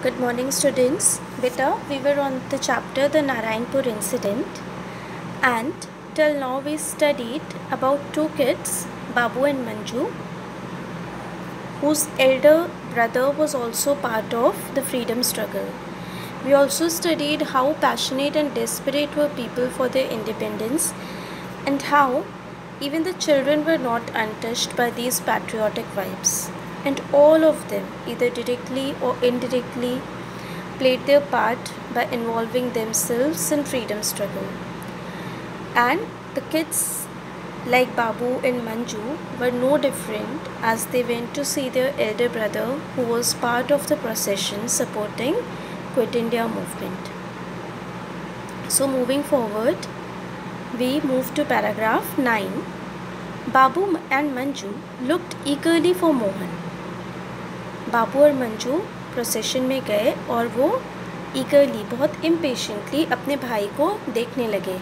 Good morning students. Beta, we were on the chapter the Narayanpur incident, and till now we studied about two kids, Babu and Manju, whose elder brother was also part of the freedom struggle. We also studied how passionate and desperate were people for their independence and how even the children were not untouched by these patriotic vibes. And all of them, either directly or indirectly, played their part by involving themselves in freedom struggle. And the kids like Babu and Manju were no different as they went to see their elder brother who was part of the procession supporting Quit India movement. So moving forward, we move to paragraph 9. Babu and Manju looked eagerly for Mohan. बाबू और Manju procession में गए और वो ईगरली बहुत impatiently अपने भाई को देखने लगे.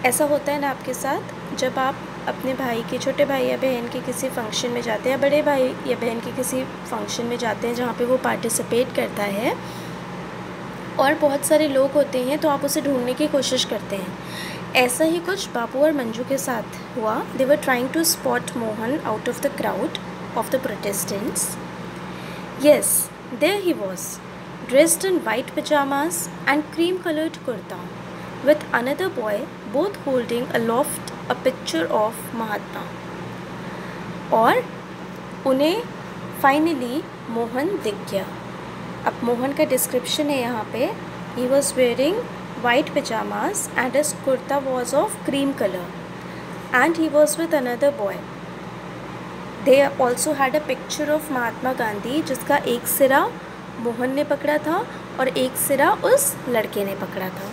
ऐसा होता है ना आपके साथ, जब आप अपने भाई के, छोटे भाई या बहन के किसी फंक्शन में जाते हैं, बड़े भाई या बहन के किसी फंक्शन में जाते हैं जहाँ पे वो पार्टिसिपेट करता है और बहुत सारे लोग होते हैं तो आप उसे ढूंढने की कोशिश करते हैं. ऐसा ही कुछ बाबू और मंजू के साथ हुआ. They were trying to spot Mohan out of the crowd of the protestants. Yes, there he was, dressed in white pajamas and cream-colored kurta, with another boy, both holding aloft a picture of Mahatma. और उन्हें finally Mohan दिख गया. अब मोहन का description है यहाँ पे. He was wearing white pajamas and his kurta was of cream color, and he was with another boy. They also had a picture of Mahatma Gandhi जिसका एक सिरा मोहन ने पकड़ा था और एक सिरा उस लड़के ने पकड़ा था.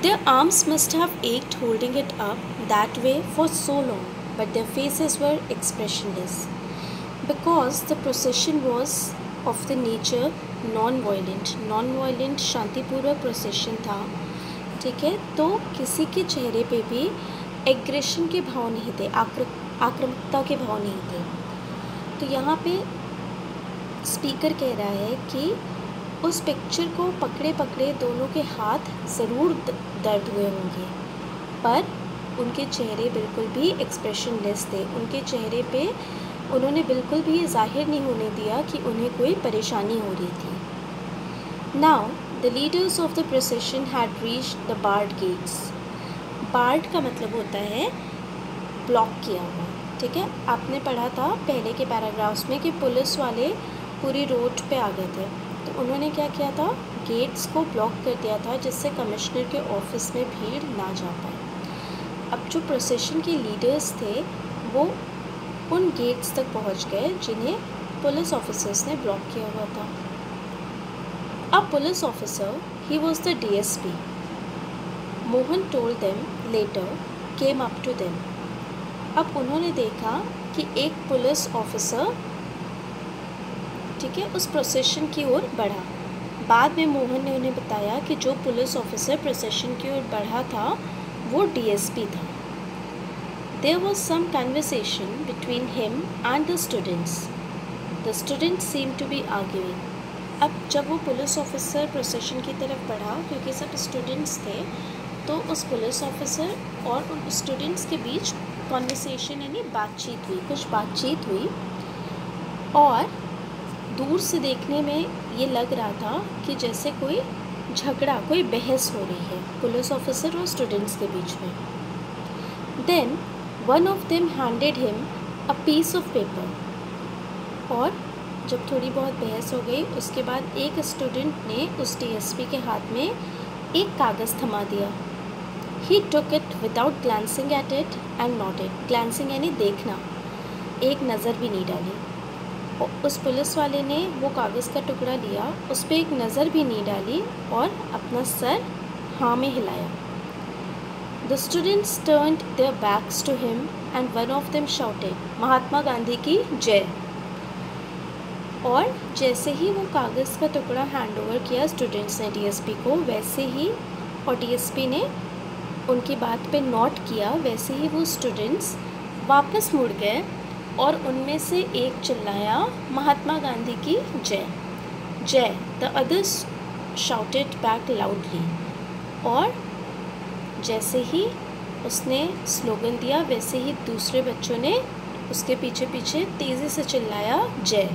Their arms must have ached holding it up that way for so long, but their faces were expressionless because the procession was of the nature non-violent शांतिपूर्वक procession था. ठीक है, तो किसी के चेहरे पे भी एग्रेशन के भाव नहीं थे, आक्रामकता के भाव नहीं थे. तो यहाँ पे स्पीकर कह रहा है कि उस पिक्चर को पकड़े पकड़े दोनों के हाथ ज़रूर दर्द हुए होंगे, पर उनके चेहरे बिल्कुल भी एक्सप्रेशनलेस थे. उनके चेहरे पे उन्होंने बिल्कुल भी ये जाहिर नहीं होने दिया कि उन्हें कोई परेशानी हो रही थी. Now the leaders of the procession had reached the bard gates. Bard का मतलब होता है ब्लॉक किया हुआ. ठीक है, आपने पढ़ा था पहले के पैराग्राफ्स में कि पुलिस वाले पूरी रोड पे आ गए थे, तो उन्होंने क्या किया था, गेट्स को ब्लॉक कर दिया था जिससे कमिश्नर के ऑफिस में भीड़ ना जा पाए. अब जो प्रोसेशन के लीडर्स थे वो उन गेट्स तक पहुंच गए जिन्हें पुलिस ऑफिसर्स ने ब्लॉक किया हुआ था. अब police officer, he was the DSP. Mohan told them later, came up to them. अब उन्होंने देखा कि एक पुलिस ऑफिसर, ठीक है, उस प्रोसेशन की ओर बढ़ा. बाद में मोहन ने उन्हें बताया कि जो पुलिस ऑफिसर प्रोसेशन की ओर बढ़ा था वो DSP था. There was some conversation between him and the students. The students seemed to be arguing. अब जब वो पुलिस ऑफिसर प्रोसेशन की तरफ बढ़ा, क्योंकि सब स्टूडेंट्स थे, तो उस पुलिस ऑफिसर और उन स्टूडेंट्स के बीच कॉन्वर्सेशन यानी बातचीत हुई, कुछ बातचीत हुई. और दूर से देखने में ये लग रहा था कि जैसे कोई झगड़ा, कोई बहस हो रही है पुलिस ऑफिसर और स्टूडेंट्स के बीच में. Then one of them handed him a piece of paper. और जब थोड़ी बहुत बहस हो गई उसके बाद एक स्टूडेंट ने उस DSP के हाथ में एक कागज़ थमा दिया. He took it without glancing at it and nodded. Glancing यानी देखना, एक नज़र भी नहीं डाली. उस पुलिस वाले ने वो कागज़ का टुकड़ा लिया, उस पर एक नज़र भी नहीं डाली और अपना सर हाँ में हिलाया. The students turned their backs to him and one of them shouted, Mahatma Gandhi की जय. और जैसे ही वो कागज़ का टुकड़ा हैंड ओवर किया स्टूडेंट्स ने DSP को, वैसे ही, और DSP ने उनकी बात पे नोट किया, वैसे ही वो स्टूडेंट्स वापस मुड़ गए और उनमें से एक चिल्लाया महात्मा गांधी की जय जय। The others shouted back loudly. और जैसे ही उसने स्लोगन दिया वैसे ही दूसरे बच्चों ने उसके पीछे पीछे तेज़ी से चिल्लाया जय।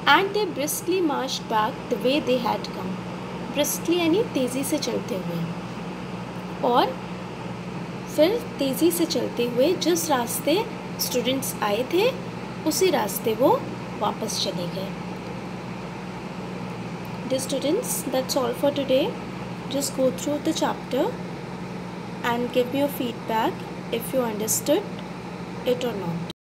And they briskly March back the way they had come. Briskly यानी तेज़ी से चलते हुए, और फिर तेज़ी से चलते हुए जिस रास्ते स्टूडेंट्स आए थे उसी रास्ते वो वापस चले गए। Dear students, that's all for today. Just go through the chapter and give me your feedback if you understood it or not.